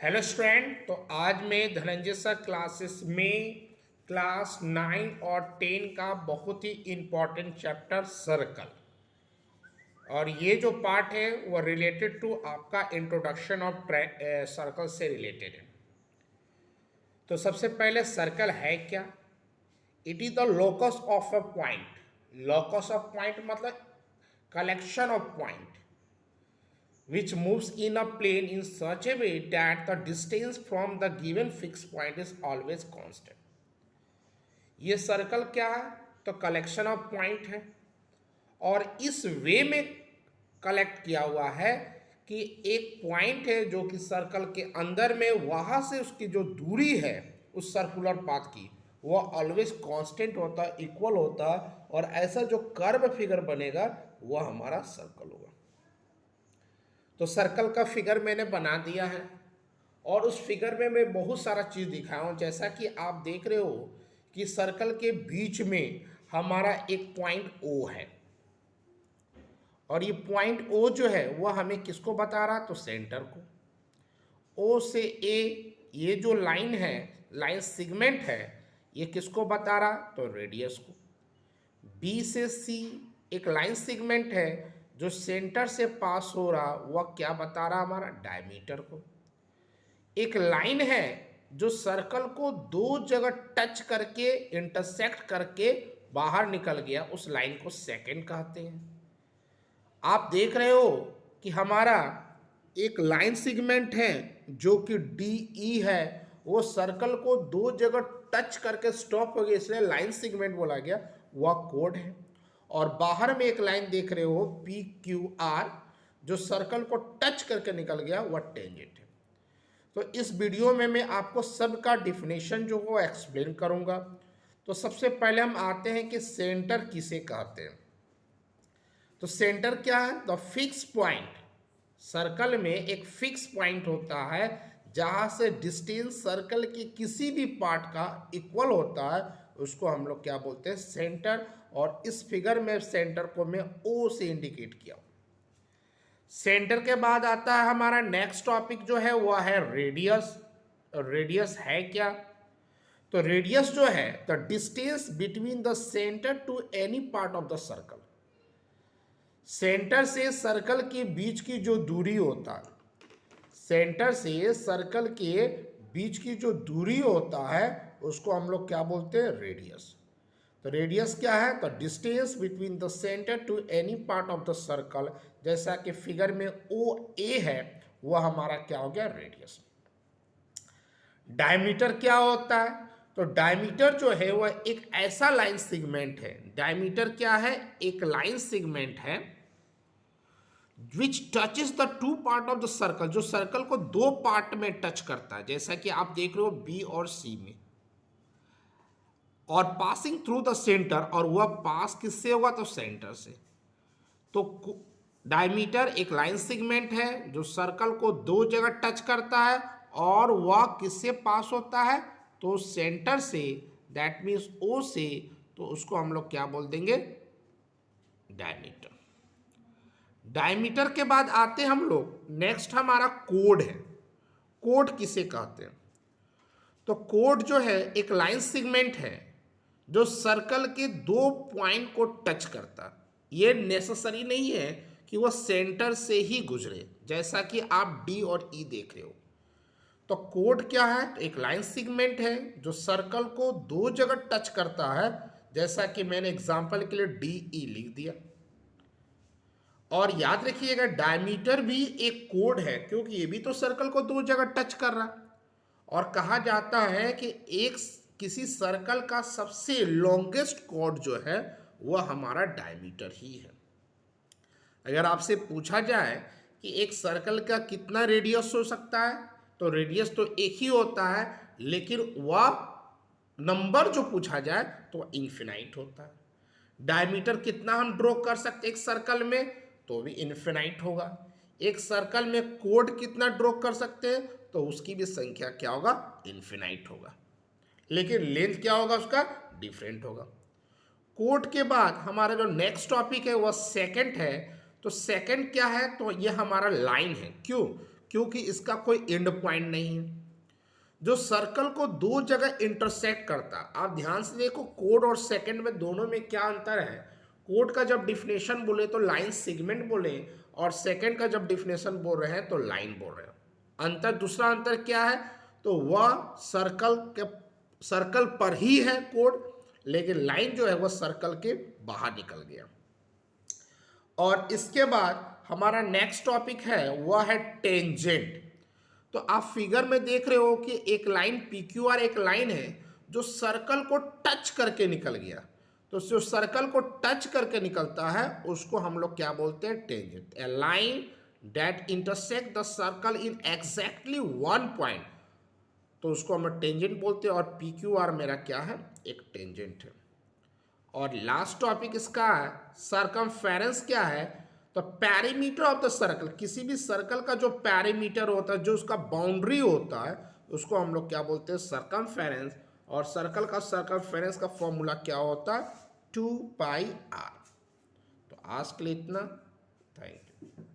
Hello student. तो आज मैं धनंजय सर क्लासेस में क्लास 9 और 10 का बहुत ही इम्पोर्टेंट चैप्टर सर्कल, और ये जो पार्ट है वो रिलेटेड टू आपका इंट्रोडक्शन ऑफ सर्कल से रिलेटेड है। तो सबसे पहले सर्कल है क्या? It is the locus of a point. Locus of point मतलब collection of point which moves in a plane in such a way that the distance from the given fixed point is always constant। ये circle क्या है? तो collection of point है, और इस वे में collect किया हुआ है कि एक पॉइंट है जो कि सर्कल के अंदर में, वहाँ से उसकी जो दूरी है उस सर्कुलर पाथ की, वह ऑलवेज कांस्टेंट होता है, इक्वल होता है, और ऐसा जो कर्व फिगर बनेगा वह हमारा सर्कल होगा। तो सर्कल का फिगर मैंने बना दिया है, और उस फिगर में मैं बहुत सारा चीज़ दिखाया हूँ। जैसा कि आप देख रहे हो कि सर्कल के बीच में हमारा एक पॉइंट ओ है, और ये पॉइंट ओ जो है वह हमें किसको बता रहा? तो सेंटर को। ओ से ए ये जो लाइन है, लाइन सेगमेंट है, ये किसको बता रहा? तो रेडियस को। बी से सी एक लाइन सेगमेंट है जो सेंटर से पास हो रहा, वह क्या बता रहा? हमारा डायमीटर को। एक लाइन है जो सर्कल को दो जगह टच करके, इंटरसेक्ट करके बाहर निकल गया, उस लाइन को सेकंड कहते हैं। आप देख रहे हो कि हमारा एक लाइन सेगमेंट है जो कि डी ई है, वो सर्कल को दो जगह टच करके स्टॉप हो गया, इसलिए लाइन सेगमेंट बोला गया, वह कोड है। और बाहर में एक लाइन देख रहे हो पी क्यू आर, जो सर्कल को टच करके निकल गया, वह टेंजेंट है। तो इस वीडियो में मैं आपको सबका डिफिनेशन जो वो एक्सप्लेन करूंगा। तो सबसे पहले हम आते हैं कि सेंटर किसे कहते हैं। तो सेंटर क्या है? The fix point. सर्कल में एक फिक्स पॉइंट होता है जहां से डिस्टेंस सर्कल के किसी भी पार्ट का इक्वल होता है, उसको हम लोग क्या बोलते हैं? सेंटर। और इस फिगर में सेंटर को मैं ओ से इंडिकेट किया। सेंटर के बाद आता है हमारा नेक्स्ट टॉपिक जो है वह है रेडियस। रेडियस है क्या? तो रेडियस जो है the distance between the centre to any part of the circle. Centre से सर्कल के बीच की जो दूरी होता है, सेंटर से सर्कल के बीच की जो दूरी होता है, उसको हम लोग क्या बोलते हैं? रेडियस। तो रेडियस क्या है? तो distance between the centre to any part of the circle. जैसा कि फिगर में ओ ए है, वह हमारा क्या हो गया? रेडियस। डायमीटर क्या होता है? तो डायमीटर जो है वह एक ऐसा लाइन सेगमेंट है। डायमीटर क्या है? एक लाइन सेगमेंट है विच touches the two part of the circle, जो सर्कल को दो पार्ट में टच करता है, जैसा कि आप देख रहे हो बी और सी में, और पासिंग थ्रू द सेंटर, और वह पास किससे होगा? तो सेंटर से। तो डायमीटर एक लाइन सेगमेंट है जो सर्कल को दो जगह टच करता है, और वह किससे पास होता है? तो सेंटर से, दैट मीन्स ओ से। तो उसको हम लोग क्या बोल देंगे? डायमीटर। डायमीटर के बाद आते हम लोग, नेक्स्ट हमारा कोड है। कोड किसे कहते हैं? तो कोड जो है एक लाइन सेगमेंट है जो सर्कल के दो पॉइंट को टच करता है। ये नेसेसरी नहीं है कि वह सेंटर से ही गुजरे, जैसा कि आप डी और ई देख रहे हो। तो कोड क्या है? तो एक लाइन सेगमेंट है जो सर्कल को दो जगह टच करता है, जैसा कि मैंने एग्जांपल के लिए डी ई लिख दिया। और याद रखिएगा डायमीटर भी एक कोड है, क्योंकि ये भी तो सर्कल को दो जगह टच कर रहा है। और कहा जाता है कि एक किसी सर्कल का सबसे लॉन्गेस्ट कोड जो है वह हमारा डायमीटर ही है। अगर आपसे पूछा जाए कि एक सर्कल का कितना रेडियस हो सकता है, तो रेडियस तो एक ही होता है, लेकिन वह नंबर जो पूछा जाए तो इन्फिनाइट होता है। डायमीटर कितना हम ड्रॉ कर सकते एक सर्कल में, तो भी इन्फिनाइट होगा। एक सर्कल में कोड कितना ड्रॉ कर सकते हैं, तो उसकी भी संख्या क्या होगा? इन्फिनाइट होगा। लेकिन लेंथ क्या होगा उसका? डिफरेंट होगा। कोड के बाद हमारा जो नेक्स्ट टॉपिक है वह सेकंड है। तो सेकंड क्या है? तो यह हमारा लाइन है। क्यों? क्योंकि इसका कोई एंड पॉइंट नहीं है। जो सर्कल को दो जगह इंटरसेक्ट करता, आप ध्यान से देखो कोड और सेकंड में दोनों में क्या अंतर है। कोड का जब डिफिनेशन बोले तो लाइन सेगमेंट बोले, और सेकंड का जब डिफिनेशन बोल रहे हैं तो लाइन बोल रहे हैं। अंतर, दूसरा अंतर क्या है, तो वह सर्कल पर ही है कोड, लेकिन लाइन जो है वह सर्कल के बाहर निकल गया। और इसके बाद हमारा नेक्स्ट टॉपिक है वह है टेंजेंट। तो आप फिगर में देख रहे हो कि एक लाइन PQR एक लाइन है जो सर्कल को टच करके निकल गया। तो जो सर्कल को टच करके निकलता है उसको हम लोग क्या बोलते हैं, tangent. A line that intersect the circle in exactly one point, तो उसको हम टेंजेंट बोलते हैं। और PQR मेरा क्या है, एक टेंजेंट है। और लास्ट टॉपिक इसका है सर्कमफेरेंस क्या है, तो पेरीमीटर ऑफ द सर्कल। किसी भी सर्कल का जो पेरीमीटर होता है, जो उसका बाउंड्री होता है, उसको हम लोग क्या बोलते हैं, सर्कमफेरेंस। और सर्कल का सर्कमफेरेंस का फॉर्मूला क्या होता है, 2πr। तो आज के लिए इतना, थैंक यू।